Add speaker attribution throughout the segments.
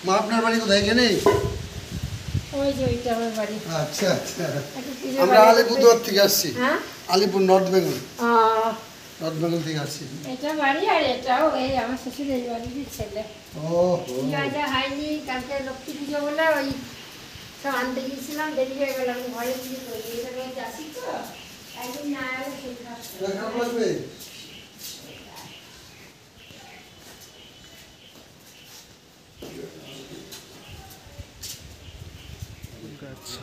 Speaker 1: মা আপনার বাড়ি কোথায় এখানে?
Speaker 2: ওই যে ওইটা আমার বাড়ি।
Speaker 1: আচ্ছা আচ্ছা, আমরা আলিপুরদুয়ার থেকে আসছি।
Speaker 2: হ্যাঁ,
Speaker 1: আলিপুর নর্থ বেঙ্গল। নর্থ বেঙ্গল থেকে আসছি।
Speaker 2: এটা বাড়ি আর এটাও এই আমার শ্বশুরের বাড়ির ছেলে।
Speaker 1: ও
Speaker 2: যা হয়নি, কালকে লক্ষ্মী পুজো বলে ওই সব আনতে গিয়েছিলাম, দেরি হয়ে গেল। আমি ঘরে পুজো করি, এটা আসি তো একদিন না এলে সেই
Speaker 1: খারাপ লাগবে।
Speaker 3: আচ্ছা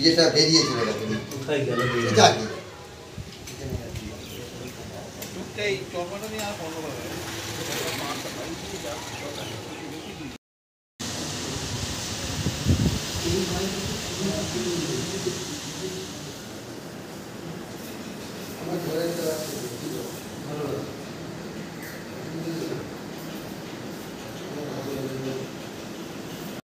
Speaker 1: যেটা বেরিয়েছিল